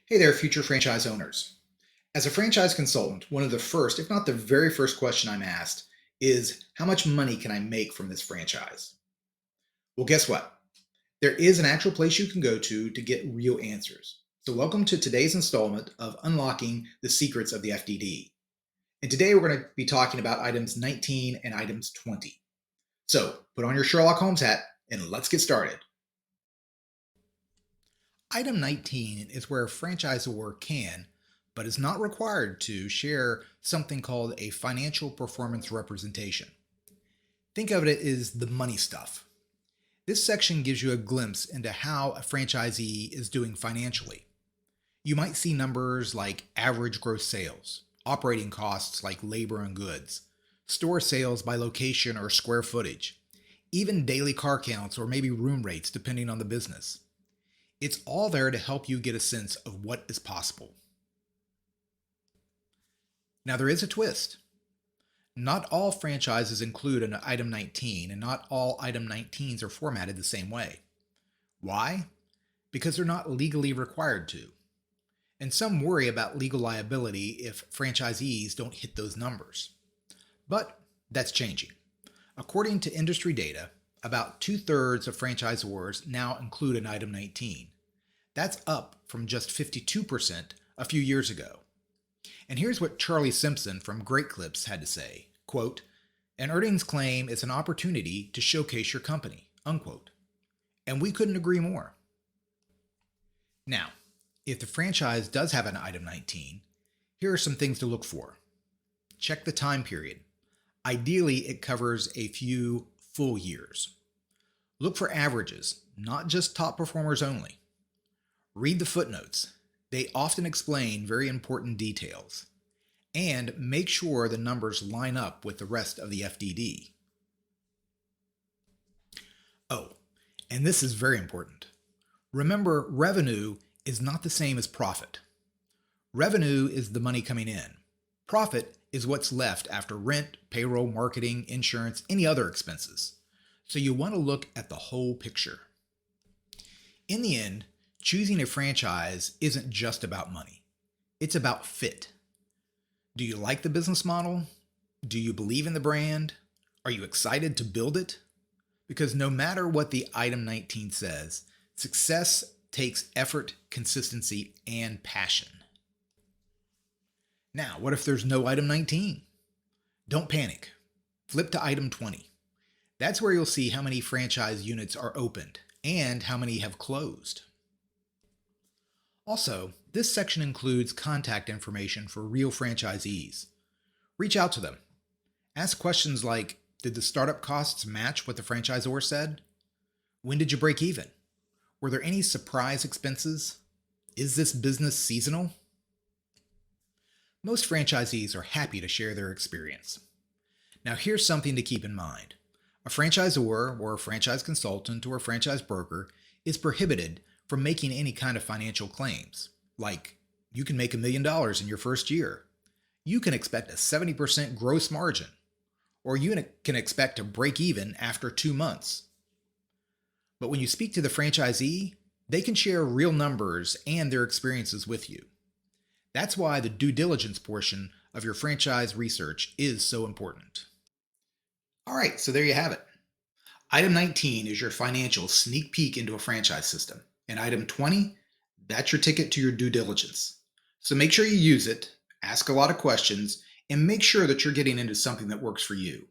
Hey there, future franchise owners. As a franchise consultant, one of the first, if not the very first question I'm asked is how much money can I make from this franchise? Well, guess what? There is an actual place you can go to get real answers. So, welcome to today's installment of Unlocking the Secrets of the FDD. And today we're going to be talking about items 19 and items 20. So, put on your Sherlock Holmes hat and let's get started. Item 19 is where a franchisor can, but is not required to, share something called a financial performance representation. Think of it as the money stuff. This section gives you a glimpse into how a franchisee is doing financially. You might see numbers like average gross sales, operating costs like labor and goods, store sales by location or square footage, even daily car counts or maybe room rates depending on the business. It's all there to help you get a sense of what is possible. Now, there is a twist. Not all franchises include an item 19, and not all item 19s are formatted the same way. Why? Because they're not legally required to. And some worry about legal liability if franchisees don't hit those numbers. But that's changing. According to industry data, about 2/3 of franchisors now include an item 19. That's up from just 52% a few years ago. And here's what Charlie Simpson from Great Clips had to say, quote, "An earnings claim is an opportunity to showcase your company," unquote. And we couldn't agree more. Now, if the franchise does have an item 19, here are some things to look for. Check the time period. Ideally, it covers a few full years. Look for averages, not just top performers only. Read the footnotes. They often explain very important details. And make sure the numbers line up with the rest of the FDD. Oh, and this is very important. Remember, revenue is not the same as profit. Revenue is the money coming in. Profit is what's left after rent, payroll, marketing, insurance, any other expenses. So you want to look at the whole picture. In the end, choosing a franchise isn't just about money. It's about fit. Do you like the business model? Do you believe in the brand? Are you excited to build it? Because no matter what the item 19 says, success takes effort, consistency, and passion. Now, what if there's no item 19? Don't panic. Flip to item 20. That's where you'll see how many franchise units are opened and how many have closed. Also, this section includes contact information for real franchisees. Reach out to them. Ask questions like, did the startup costs match what the franchisor said? When did you break even? Were there any surprise expenses? Is this business seasonal? Most franchisees are happy to share their experience. Now, here's something to keep in mind. A franchisor or a franchise consultant or a franchise broker is prohibited from making any kind of financial claims, like you can make $1 million in your first year, you can expect a 70% gross margin, or you can expect to break even after 2 months. But when you speak to the franchisee, they can share real numbers and their experiences with you. That's why the due diligence portion of your franchise research is so important. All right, so there you have it. Item 19 is your financial sneak peek into a franchise system. And item 20, that's your ticket to your due diligence. So make sure you use it, ask a lot of questions, and make sure that you're getting into something that works for you.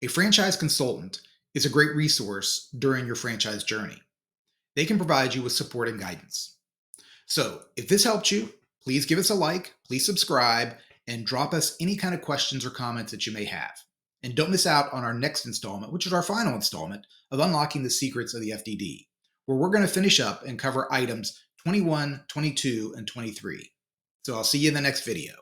A franchise consultant is a great resource during your franchise journey. They can provide you with support and guidance. So if this helped you, please give us a like, please subscribe, and drop us any kind of questions or comments that you may have. And don't miss out on our next installment, which is our final installment of Unlocking the Secrets of the FDD, where we're going to finish up and cover items 21, 22, and 23. So I'll see you in the next video.